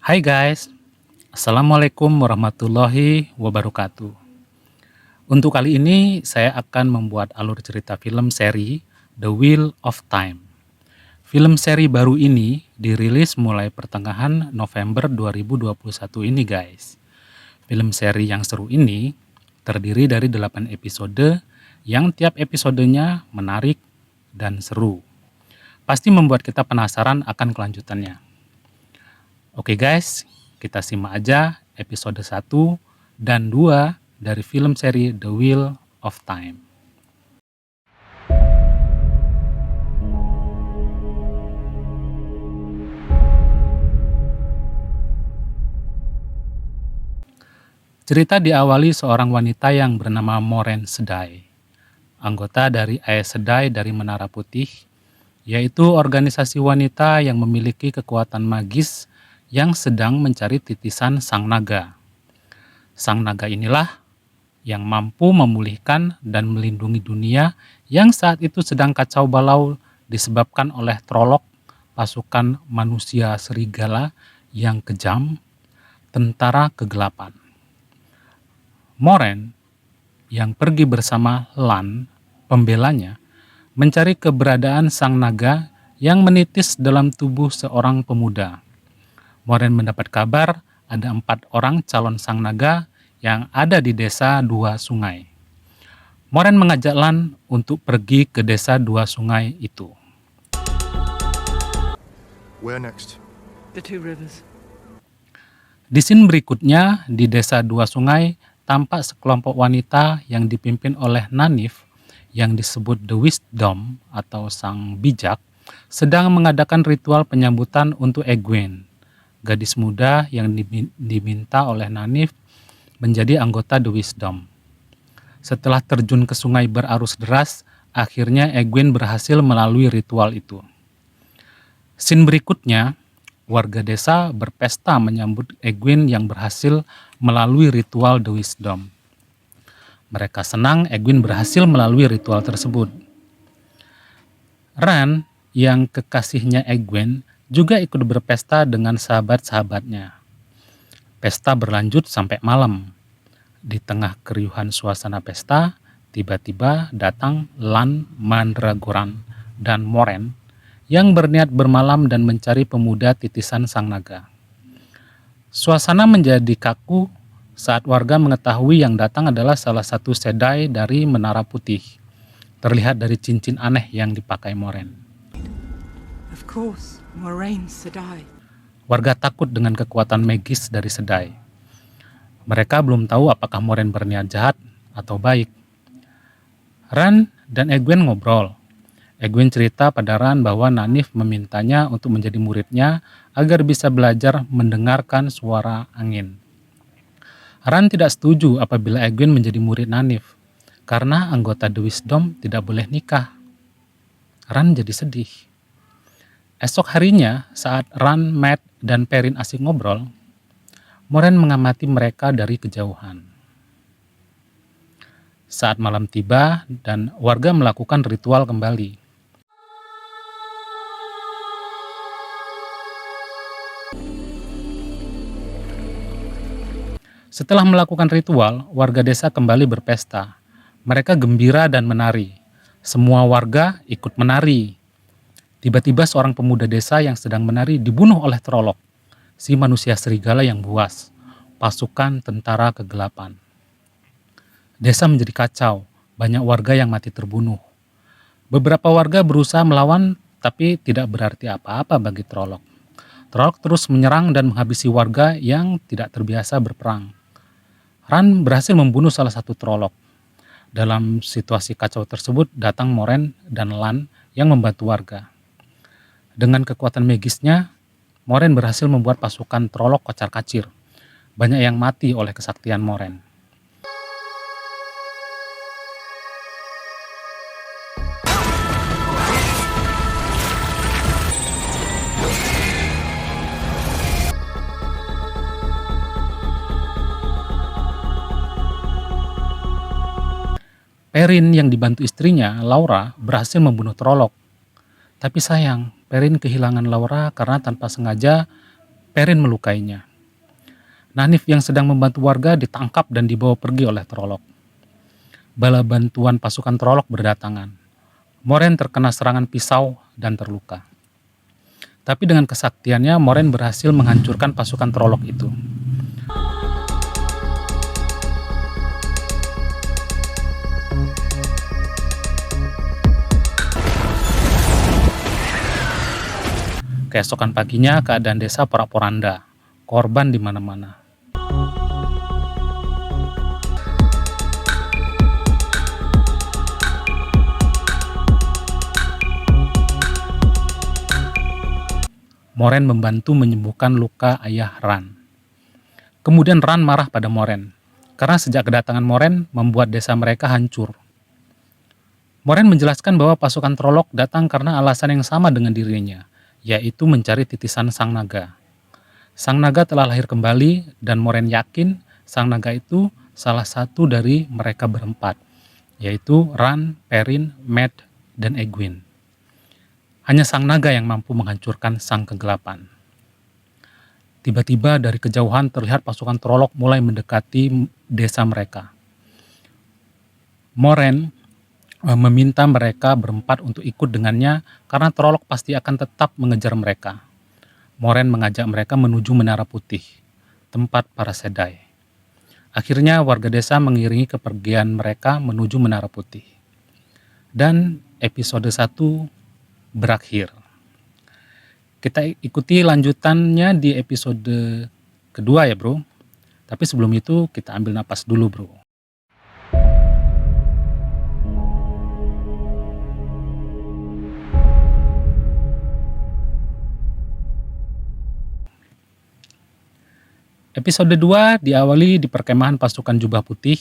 Hai guys, Assalamualaikum warahmatullahi wabarakatuh. Untuk kali ini saya akan membuat alur cerita film seri The Wheel of Time. Film seri baru ini dirilis mulai pertengahan November 2021 ini guys. Film seri yang seru ini terdiri dari 8 episode yang tiap episodenya menarik dan seru. Pasti membuat kita penasaran akan kelanjutannya. Oke guys, kita simak aja episode 1 dan 2 dari film seri The Wheel of Time. Cerita diawali seorang wanita yang bernama Moren Sedai, anggota dari Aes Sedai dari Menara Putih, yaitu organisasi wanita yang memiliki kekuatan magis yang sedang mencari titisan Sang Naga. Sang Naga inilah yang mampu memulihkan dan melindungi dunia yang saat itu sedang kacau balau disebabkan oleh Trolloc, pasukan manusia serigala yang kejam, tentara kegelapan. Moren yang pergi bersama Lan, pembelanya, mencari keberadaan Sang Naga yang menitis dalam tubuh seorang pemuda. Moren mendapat kabar ada 4 orang calon Sang Naga yang ada di desa Dua Sungai. Moren mengajak Lan untuk pergi ke desa Dua Sungai itu. Where next? The two rivers. Di scene berikutnya, di desa Dua Sungai, tampak sekelompok wanita yang dipimpin oleh Nanif yang disebut The Wisdom atau Sang Bijak sedang mengadakan ritual penyambutan untuk Egwene, gadis muda yang diminta oleh Nanif menjadi anggota The Wisdom. Setelah terjun ke sungai berarus deras, akhirnya Egwene berhasil melalui ritual itu. Scene berikutnya, warga desa berpesta menyambut Egwene yang berhasil melalui ritual The Wisdom. Mereka senang Egwene berhasil melalui ritual tersebut. Ran, yang kekasihnya Egwene, juga ikut berpesta dengan sahabat-sahabatnya. Pesta berlanjut sampai malam. Di tengah keriuhan suasana pesta, tiba-tiba datang Lan, Mandragoran, dan Moren yang berniat bermalam dan mencari pemuda titisan Sang Naga. Suasana menjadi kaku saat warga mengetahui yang datang adalah salah satu Sedai dari Menara Putih. Terlihat dari cincin aneh yang dipakai Moren. Of course, Moraine Sedai. Warga takut dengan kekuatan magis dari Sedai. Mereka belum tahu apakah Moren berniat jahat atau baik. Ran dan Egwene ngobrol. Egwene cerita pada Ran bahwa Nanif memintanya untuk menjadi muridnya agar bisa belajar mendengarkan suara angin. Ran tidak setuju apabila Egwene menjadi murid Nanif, karena anggota The Wisdom tidak boleh nikah. Ran jadi sedih. Esok harinya, saat Ran, Matt, dan Perrin asik ngobrol, Moren mengamati mereka dari kejauhan. Saat malam tiba dan warga melakukan ritual kembali. Setelah melakukan ritual, warga desa kembali berpesta. Mereka gembira dan menari. Semua warga ikut menari. Tiba-tiba seorang pemuda desa yang sedang menari dibunuh oleh Trolloc, si manusia serigala yang buas, pasukan tentara kegelapan. Desa menjadi kacau, banyak warga yang mati terbunuh. Beberapa warga berusaha melawan, tapi tidak berarti apa-apa bagi Trolloc. Trolloc terus menyerang dan menghabisi warga yang tidak terbiasa berperang. Ran berhasil membunuh salah satu Trolloc. Dalam situasi kacau tersebut, datang Moren dan Lan yang membantu warga. Dengan kekuatan magisnya, Moren berhasil membuat pasukan Trolloc kocar-kacir. Banyak yang mati oleh kesaktian Moren. Perrin yang dibantu istrinya, Laura, berhasil membunuh Trolloc. Tapi sayang, Perrin kehilangan Laura karena tanpa sengaja Perrin melukainya. Nanif yang sedang membantu warga ditangkap dan dibawa pergi oleh Trolloc. Bala bantuan pasukan Trolloc berdatangan. Moiraine terkena serangan pisau dan terluka. Tapi dengan kesaktiannya, Moiraine berhasil menghancurkan pasukan Trolloc itu. Keesokan paginya, keadaan desa porak-poranda, korban di mana-mana. Moiraine membantu menyembuhkan luka ayah Ran. Kemudian Ran marah pada Moiraine, karena sejak kedatangan Moiraine membuat desa mereka hancur. Moiraine menjelaskan bahwa pasukan Trolloc datang karena alasan yang sama dengan dirinya, yaitu mencari titisan Sang Naga. Sang Naga telah lahir kembali dan Moiraine yakin Sang Naga itu salah satu dari mereka berempat, yaitu Ran, Perrin, Mat, dan Egwene. Hanya Sang Naga yang mampu menghancurkan Sang Kegelapan. Tiba-tiba dari kejauhan terlihat pasukan Trolloc mulai mendekati desa mereka. Moiraine meminta mereka berempat untuk ikut dengannya karena Trolloc pasti akan tetap mengejar mereka. Moiraine mengajak mereka menuju Menara Putih, tempat para Sedai. Akhirnya warga desa mengiringi kepergian mereka menuju Menara Putih. Dan episode 1 berakhir. Kita ikuti lanjutannya di episode kedua ya bro. Tapi sebelum itu kita ambil napas dulu bro. Episode 2 diawali di perkemahan pasukan Jubah Putih,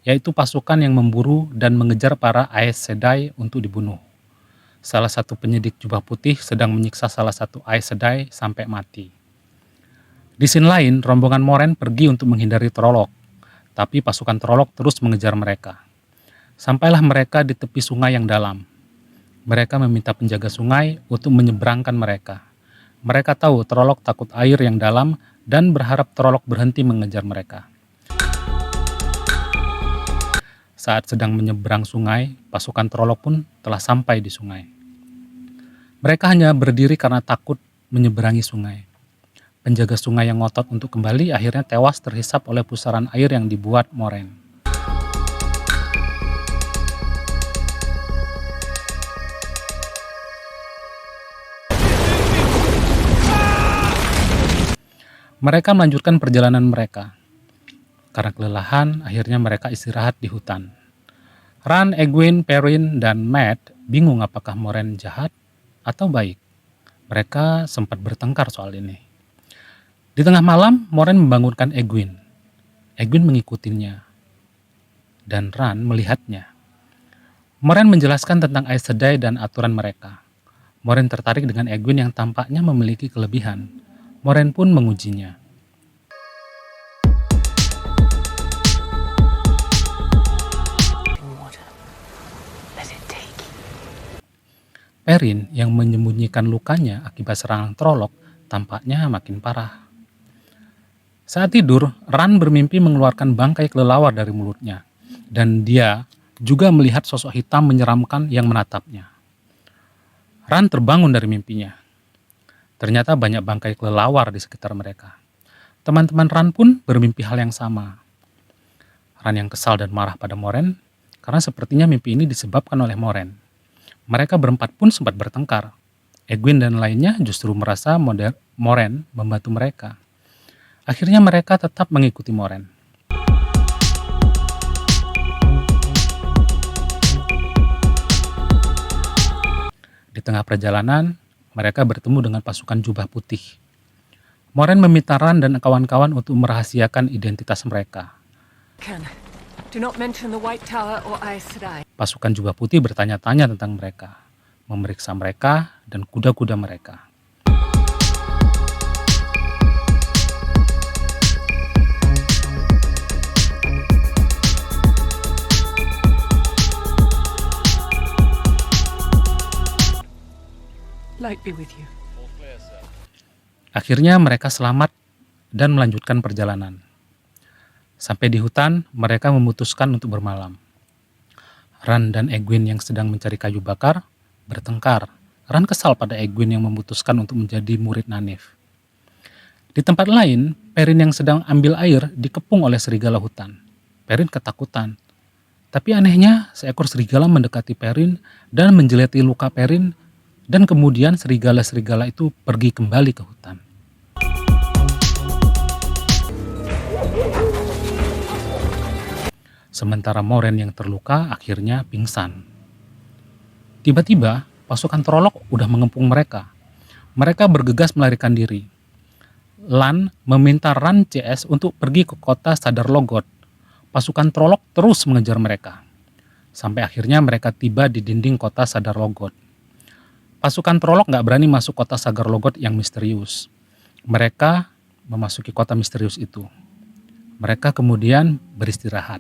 yaitu pasukan yang memburu dan mengejar para Aes Sedai untuk dibunuh. Salah satu penyidik Jubah Putih sedang menyiksa salah satu Aes Sedai sampai mati. Di scene lain, rombongan Moiraine pergi untuk menghindari Trolloc, tapi pasukan Trolloc terus mengejar mereka. Sampailah mereka di tepi sungai yang dalam. Mereka meminta penjaga sungai untuk menyeberangkan mereka. Mereka tahu Trolloc takut air yang dalam dan berharap Trolloc berhenti mengejar mereka. Saat sedang menyeberang sungai, pasukan Trolloc pun telah sampai di sungai. Mereka hanya berdiri karena takut menyeberangi sungai. Penjaga sungai yang ngotot untuk kembali akhirnya tewas terhisap oleh pusaran air yang dibuat Moiraine. Mereka melanjutkan perjalanan mereka. Karena kelelahan, akhirnya mereka istirahat di hutan. Ran, Egwene, Perrin, dan Mat bingung apakah Moiraine jahat atau baik. Mereka sempat bertengkar soal ini. Di tengah malam, Moiraine membangunkan Egwene. Egwene mengikutinya. Dan Ran melihatnya. Moiraine menjelaskan tentang Aes Sedai dan aturan mereka. Moiraine tertarik dengan Egwene yang tampaknya memiliki kelebihan. Moiraine pun mengujinya. Perrin yang menyembunyikan lukanya akibat serangan Trolloc tampaknya makin parah. Saat tidur, Ran bermimpi mengeluarkan bangkai kelelawar dari mulutnya, dan dia juga melihat sosok hitam menyeramkan yang menatapnya. Ran terbangun dari mimpinya. Ternyata banyak bangkai kelelawar di sekitar mereka. Teman-teman Ran pun bermimpi hal yang sama. Ran yang kesal dan marah pada Moiraine karena sepertinya mimpi ini disebabkan oleh Moiraine. Mereka berempat pun sempat bertengkar. Egwene dan lainnya justru merasa Moiraine membantu mereka. Akhirnya mereka tetap mengikuti Moiraine. Di tengah perjalanan, mereka bertemu dengan pasukan Jubah Putih. Moiraine meminta Ran dan kawan-kawan untuk merahasiakan identitas mereka. Do not mention the White Tower or Aes Sedai. Pasukan Jubah Putih bertanya-tanya tentang mereka, memeriksa mereka dan kuda-kuda mereka. Light be with you. Akhirnya mereka selamat dan melanjutkan perjalanan. Sampai di hutan, mereka memutuskan untuk bermalam. Ran dan Egwene yang sedang mencari kayu bakar bertengkar. Ran kesal pada Egwene yang memutuskan untuk menjadi murid Nynaeve. Di tempat lain, Perrin yang sedang ambil air dikepung oleh serigala hutan. Perrin ketakutan. Tapi anehnya, seekor serigala mendekati Perrin dan menjeleti luka Perrin, dan kemudian serigala-serigala itu pergi kembali ke hutan. Sementara Moiraine yang terluka akhirnya pingsan. Tiba-tiba, pasukan Trolloc udah mengepung mereka. Mereka bergegas melarikan diri. Lan meminta Ran CS untuk pergi ke kota Shadar Logoth. Pasukan Trolloc terus mengejar mereka. Sampai akhirnya mereka tiba di dinding kota Shadar Logoth. Pasukan Trolloc nggak berani masuk kota Shadar Logoth yang misterius. Mereka memasuki kota misterius itu. Mereka kemudian beristirahat.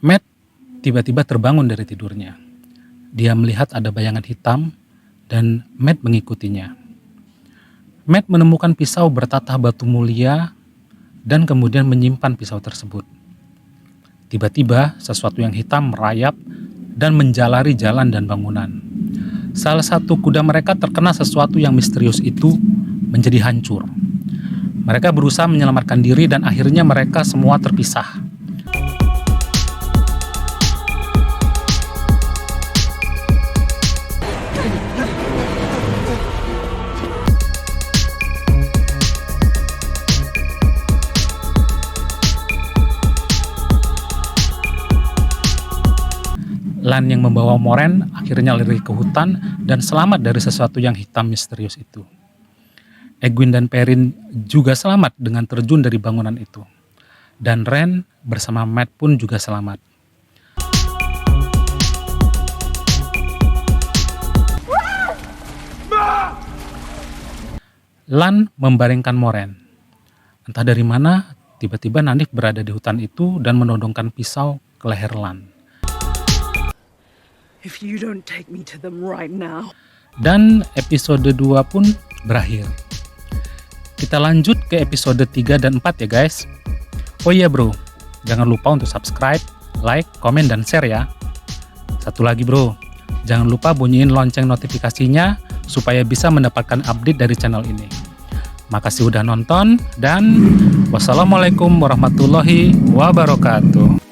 Mat tiba-tiba terbangun dari tidurnya. Dia melihat ada bayangan hitam dan Mat mengikutinya. Mat menemukan pisau bertatah batu mulia dan kemudian menyimpan pisau tersebut. Tiba-tiba sesuatu yang hitam merayap dan menjalari jalan dan bangunan. Salah satu kuda mereka terkena sesuatu yang misterius itu menjadi hancur. Mereka berusaha menyelamatkan diri dan akhirnya mereka semua terpisah. Lan yang membawa Moiraine akhirnya lari ke hutan dan selamat dari sesuatu yang hitam misterius itu. Egwene dan Perrin juga selamat dengan terjun dari bangunan itu. Dan Ren bersama Mat pun juga selamat. Lan membaringkan Moiraine. Entah dari mana, tiba-tiba Nynaeve berada di hutan itu dan menodongkan pisau ke leher Lan. If you don't take me to them right now. Dan episode 2 pun berakhir. Kita lanjut ke episode 3 dan 4 ya guys. Oh iya bro, jangan lupa untuk subscribe, like, komen, dan share ya. Satu lagi bro, jangan lupa bunyiin lonceng notifikasinya supaya bisa mendapatkan update dari channel ini. Makasih udah nonton dan wassalamualaikum warahmatullahi wabarakatuh.